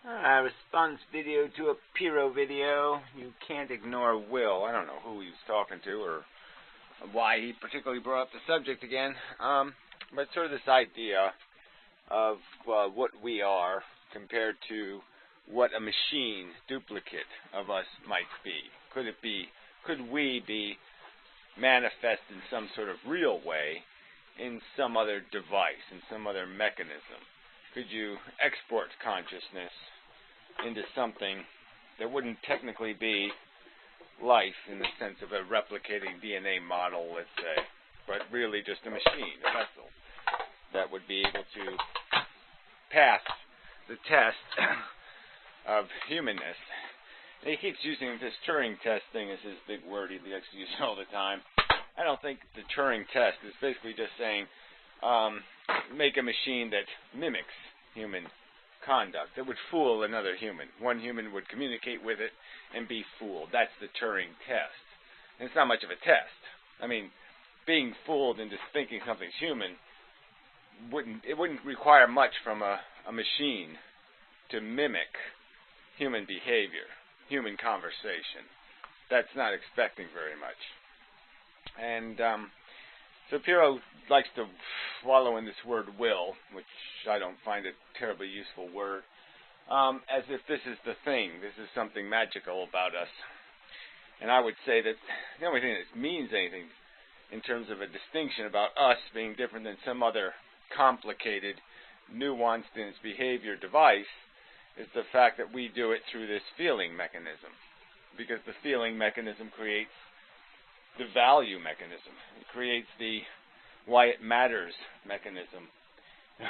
Response video to a Piro video. You can't ignore Will. I don't know who he was talking to or why he particularly brought up the subject again. But sort of this idea of what we are compared to what a machine duplicate of us might be. Could we be manifest in some sort of real way in some other device, in some other mechanism? Could you export consciousness into something that wouldn't technically be life in the sense of a replicating DNA model, let's say, but really just a machine, a vessel, that would be able to pass the test of humanness? And he keeps using this Turing test thing as his big word he likes to use all the time. I don't think the Turing test is basically just saying make a machine that mimics human conduct, that would fool another human. One human would communicate with it and be fooled. That's the Turing test. And it's not much of a test. I mean, being fooled into thinking something's human wouldn't require much from a machine to mimic human behavior, human conversation. That's not expecting very much. And so Piro likes to wallow in this word will, which I don't find a terribly useful word, as if this is the thing, this is something magical about us. And I would say that the only thing that means anything in terms of a distinction about us being different than some other complicated, nuanced in its behavior device is the fact that we do it through this feeling mechanism. Because the feeling mechanism creates the value mechanism. It creates the why it matters mechanism.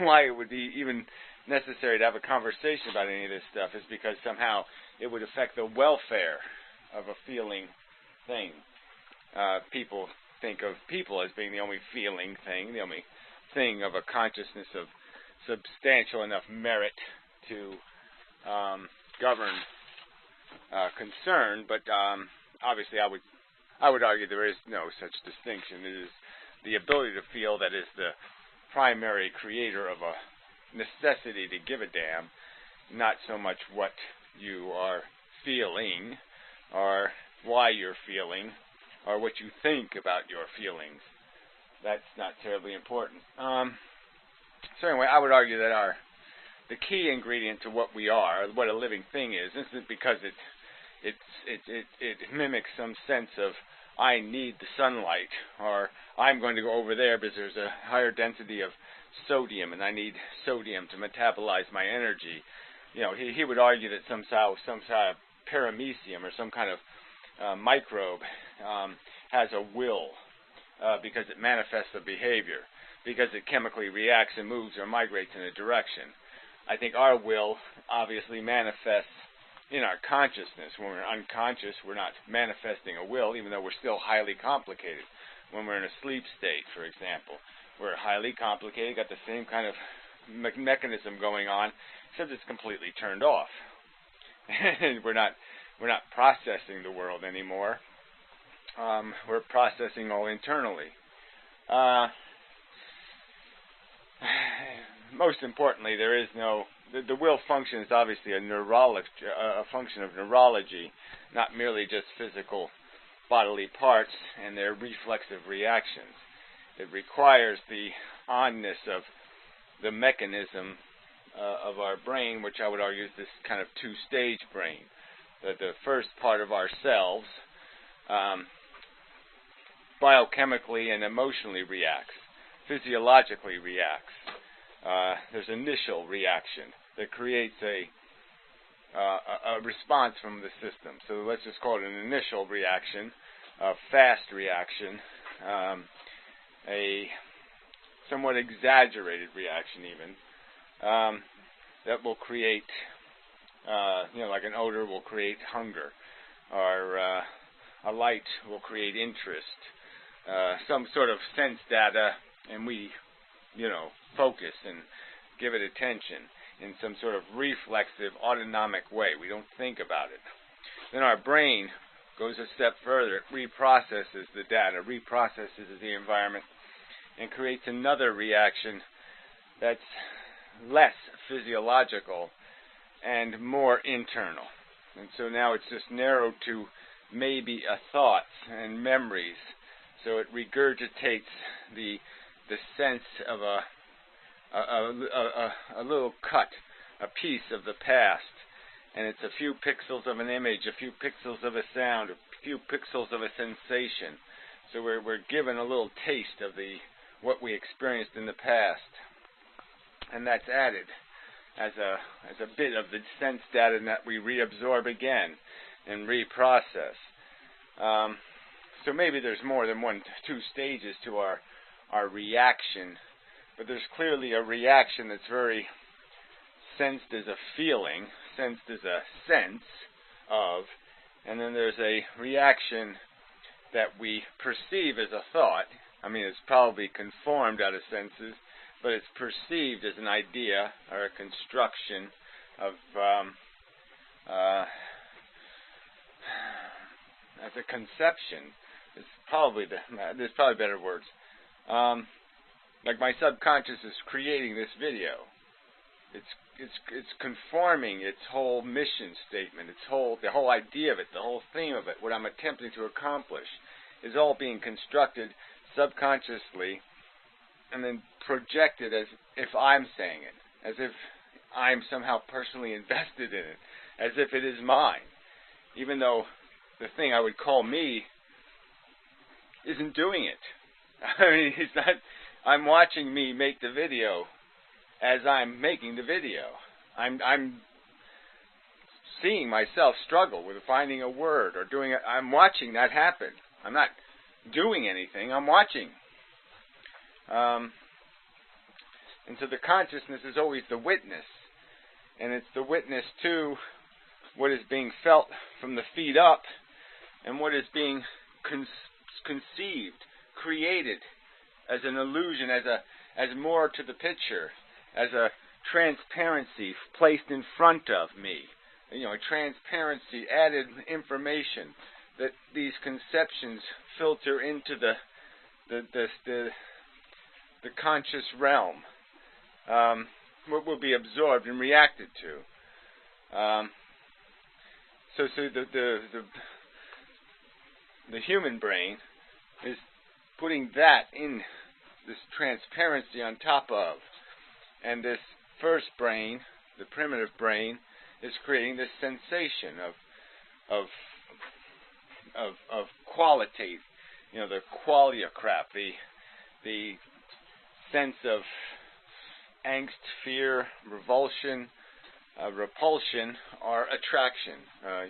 Why it would be even necessary to have a conversation about any of this stuff is because somehow it would affect the welfare of a feeling thing. People think of people as being the only feeling thing, the only thing of a consciousness of substantial enough merit to govern concern, but obviously I would argue there is no such distinction. It is the ability to feel that is the primary creator of a necessity to give a damn, not so much what you are feeling or why you're feeling or what you think about your feelings. That's not terribly important. So anyway, I would argue that the key ingredient to what we are, what a living thing is, isn't because it mimics some sense of I need the sunlight, or I'm going to go over there because there's a higher density of sodium and I need sodium to metabolize my energy. You know, he would argue that some sort of paramecium or some kind of microbe has a will because it manifests a behavior, because it chemically reacts and moves or migrates in a direction. I think our will obviously manifests in our consciousness. When we're unconscious, we're not manifesting a will, even though we're still highly complicated. When we're in a sleep state, for example, we're highly complicated, got the same kind of mechanism going on, except it's completely turned off. And we're not processing the world anymore. We're processing all internally. Most importantly, there is no. The will function is obviously a function of neurology, not merely just physical bodily parts and their reflexive reactions. It requires the onness of the mechanism of our brain, which I would argue is this kind of two-stage brain. The first part of ourselves biochemically and emotionally reacts, physiologically reacts. There's initial reaction that creates a response from the system. So let's just call it an initial reaction, a fast reaction, a somewhat exaggerated reaction even, that will create, like an odor will create hunger, or a light will create interest, some sort of sense data, and we, focus and give it attention in some sort of reflexive, autonomic way. We don't think about it. Then our brain goes a step further. It reprocesses the data, reprocesses the environment, and creates another reaction that's less physiological and more internal. And so now it's just narrowed to maybe a thoughts and memories. So it regurgitates the sense of a little cut, a piece of the past, and it's a few pixels of an image, a few pixels of a sound, a few pixels of a sensation. So we're given a little taste of what we experienced in the past, and that's added as a bit of the sense data that we reabsorb again and reprocess. So maybe there's more than two stages to our reaction, but there's clearly a reaction that's very sensed as a feeling, sensed as a sense of, and then there's a reaction that we perceive as a thought. I mean, it's probably conformed out of senses, but it's perceived as an idea or a construction of, as a conception. There's probably better words. Like my subconscious is creating this video. It's conforming its whole mission statement, the whole idea of it, the whole theme of it, what I'm attempting to accomplish, is all being constructed subconsciously and then projected as if I'm saying it, as if I'm somehow personally invested in it, as if it is mine, even though the thing I would call me isn't doing it. I mean, it's not. I'm watching me make the video as I'm making the video. I'm seeing myself struggle with finding a word or doing it. I'm watching that happen. I'm not doing anything. I'm watching. And so the consciousness is always the witness, and it's the witness to what is being felt from the feet up, and what is being conceived, created as an illusion, as more to the picture, as a transparency placed in front of me. You know, a transparency, added information that these conceptions filter into the conscious realm. What will be absorbed and reacted to. So the human brain is putting that in this transparency on top of, and this first brain, the primitive brain, is creating this sensation of quality, you know, the quality of crap, the sense of angst, fear, revulsion, repulsion, or attraction,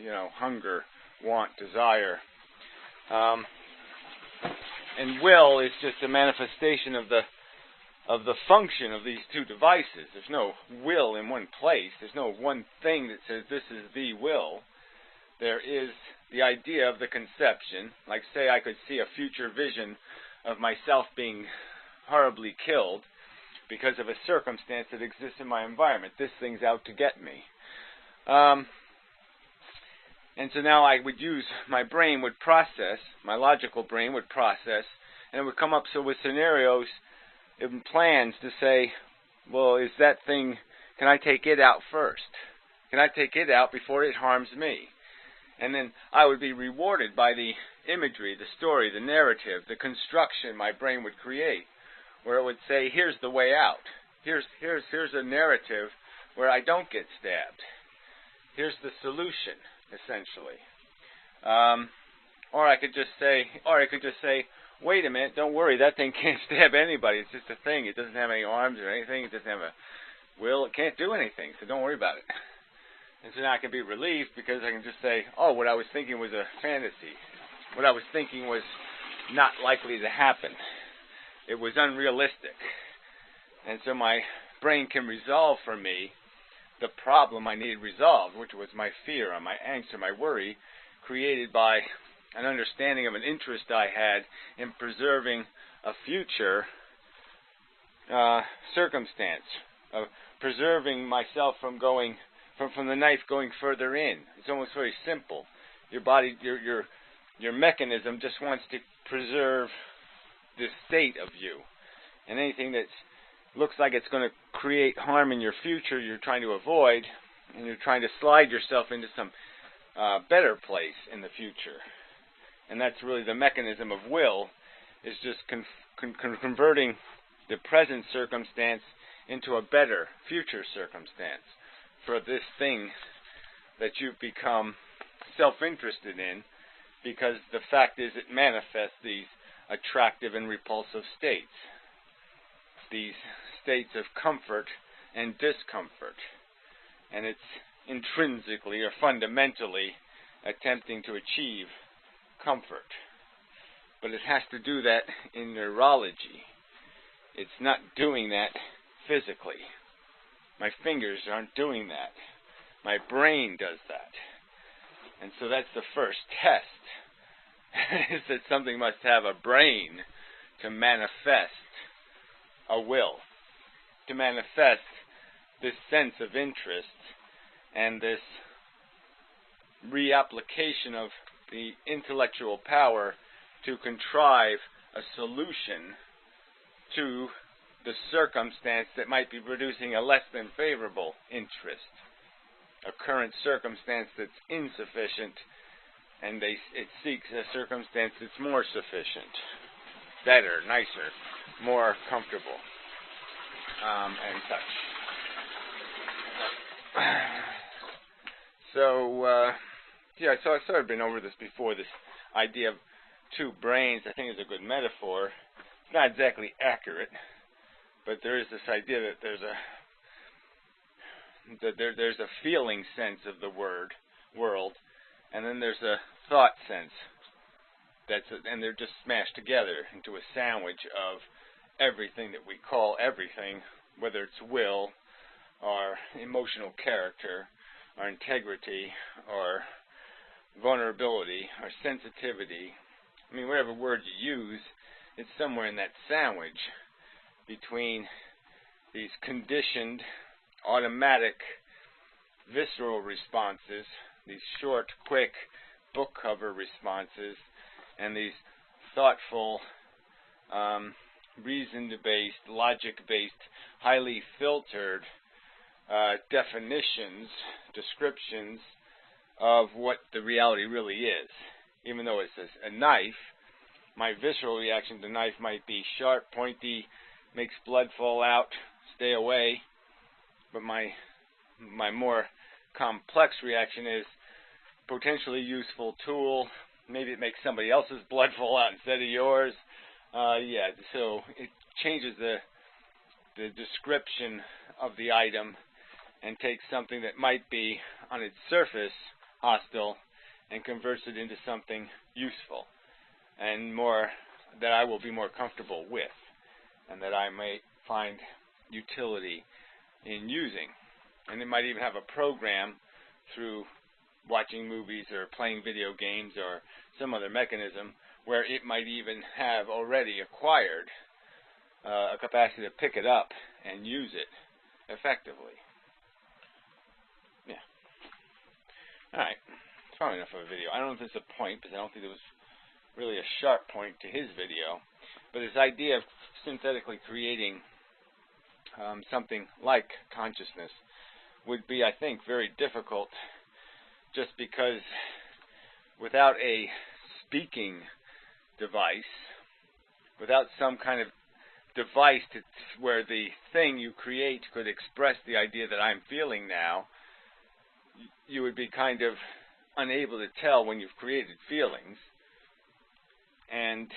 you know, hunger, want, desire. And will is just a manifestation of the function of these two devices. There's no will in one place. There's no one thing that says this is the will. There is the idea of the conception. Like, say I could see a future vision of myself being horribly killed because of a circumstance that exists in my environment. This thing's out to get me. And so now I would use, my brain would process, my logical brain would process, and it would come up with scenarios and plans to say, well, is that thing, can I take it out first? Can I take it out before it harms me? And then I would be rewarded by the imagery, the story, the narrative, the construction my brain would create, where it would say, here's the way out. Here's a narrative where I don't get stabbed. Here's the solution, essentially. Or I could just say, wait a minute, don't worry, that thing can't stab anybody. It's just a thing. It doesn't have any arms or anything. It doesn't have a will. It can't do anything, so don't worry about it. And so now I can be relieved because I can just say, oh, what I was thinking was a fantasy. What I was thinking was not likely to happen. It was unrealistic. And so my brain can resolve for me the problem I needed resolved, which was my fear or my angst or my worry, created by an understanding of an interest I had in preserving a future circumstance, of preserving myself from going, from the knife going further in. It's almost very simple. Your body, your mechanism just wants to preserve this state of you. And anything that looks like it's going to create harm in your future you're trying to avoid, and you're trying to slide yourself into some better place in the future. And that's really the mechanism of will, is just converting the present circumstance into a better future circumstance for this thing that you've become self-interested in, because the fact is it manifests these attractive and repulsive states, these states of comfort and discomfort, and it's intrinsically or fundamentally attempting to achieve comfort. But it has to do that in neurology. It's not doing that physically. My fingers aren't doing that. My brain does that. And so that's the first test, is that something must have a brain to manifest a will, to manifest this sense of interest and this reapplication of the intellectual power to contrive a solution to the circumstance that might be producing a less than favorable interest, a current circumstance that's insufficient, and it seeks a circumstance that's more sufficient, better, nicer, more comfortable, and such. So I've sort of been over this before, this idea of two brains. I think is a good metaphor. It's not exactly accurate, but there is this idea that there's a feeling sense of the world, and then there's a thought sense. And they're just smashed together into a sandwich of everything that we call everything, whether it's will, or emotional character, or integrity, or vulnerability, or sensitivity. I mean, whatever word you use, it's somewhere in that sandwich between these conditioned, automatic, visceral responses, these short, quick, book cover responses, and these thoughtful, reason-based, logic-based, highly filtered definitions, descriptions of what the reality really is. Even though it's a knife, my visceral reaction to the knife might be sharp, pointy, makes blood fall out, stay away. But my more complex reaction is potentially useful tool. Maybe it makes somebody else's blood fall out instead of yours. So it changes the description of the item and takes something that might be on its surface hostile and converts it into something useful and more that I will be more comfortable with and that I may find utility in using. And it might even have a program through watching movies or playing video games or some other mechanism where it might even have already acquired a capacity to pick it up and use it effectively. Yeah. Alright. It's probably enough of a video. I don't know if it's a point, because I don't think there was really a sharp point to his video. But this idea of synthetically creating something like consciousness would be, I think, very difficult, just because without a speaking device, without some kind of device where the thing you create could express the idea that I'm feeling now, you would be kind of unable to tell when you've created feelings. And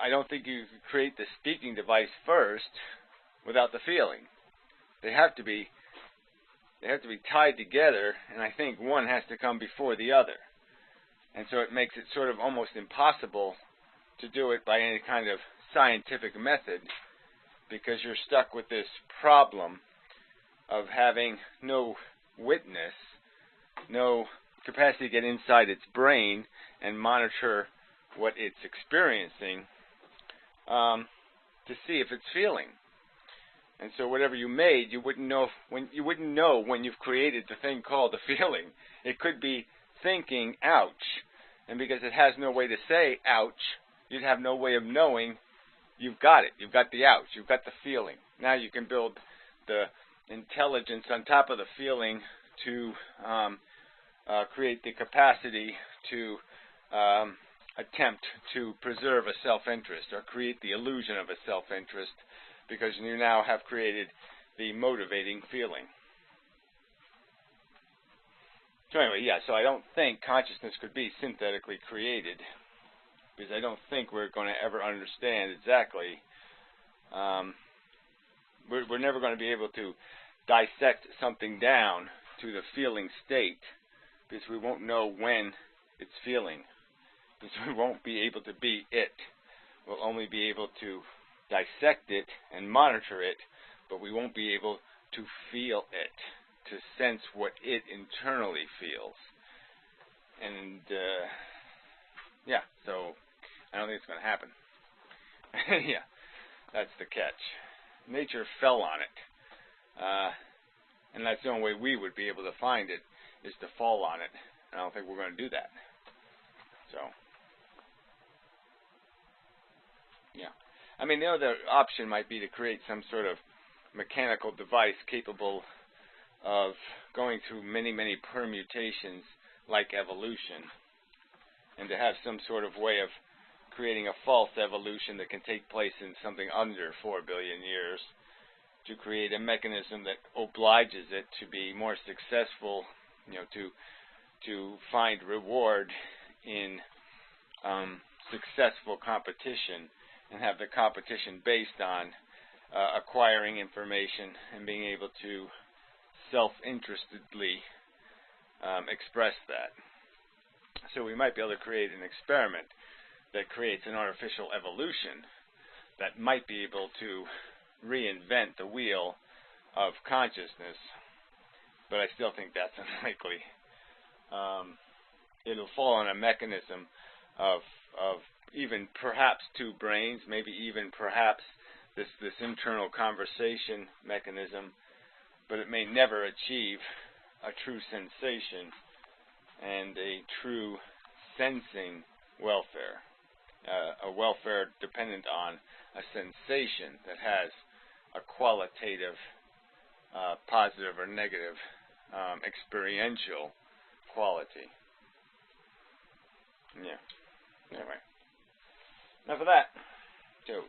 I don't think you can create the speaking device first without the feeling. They have to be tied together, and I think one has to come before the other. And so it makes it sort of almost impossible to do it by any kind of scientific method, because you're stuck with this problem of having no witness, no capacity to get inside its brain and monitor what it's experiencing to see if it's feeling. And so whatever you made, you wouldn't know when you've created the thing called a feeling. It could be thinking, ouch. And because it has no way to say ouch, you'd have no way of knowing you've got it. You've got the ouch. You've got the feeling. Now you can build the intelligence on top of the feeling to create the capacity to attempt to preserve a self-interest or create the illusion of a self-interest, because you now have created the motivating feeling. So anyway, yeah, so I don't think consciousness could be synthetically created, because I don't think we're going to ever understand exactly. We're never going to be able to dissect something down to the feeling state, because we won't know when it's feeling, because we won't be able to be it. We'll only be able to dissect it and monitor it, but we won't be able to feel it, to sense what it internally feels. And yeah, so I don't think it's going to happen. Yeah, that's the catch. Nature fell on it, and that's the only way we would be able to find it, is to fall on it. And I don't think we're going to do that. So yeah, I mean, the other option might be to create some sort of mechanical device capable of going through many, many permutations like evolution, and to have some sort of way of creating a false evolution that can take place in something under 4 billion years, to create a mechanism that obliges it to be more successful, to find reward in successful competition, and have the competition based on acquiring information and being able to self-interestedly express that. So we might be able to create an experiment that creates an artificial evolution that might be able to reinvent the wheel of consciousness, but I still think that's unlikely. It'll fall on a mechanism of even perhaps two brains, maybe even perhaps this internal conversation mechanism, but it may never achieve a true sensation and a true sensing welfare, a welfare dependent on a sensation that has a qualitative, positive or negative, experiential quality. Yeah. Anyway, enough of that. So,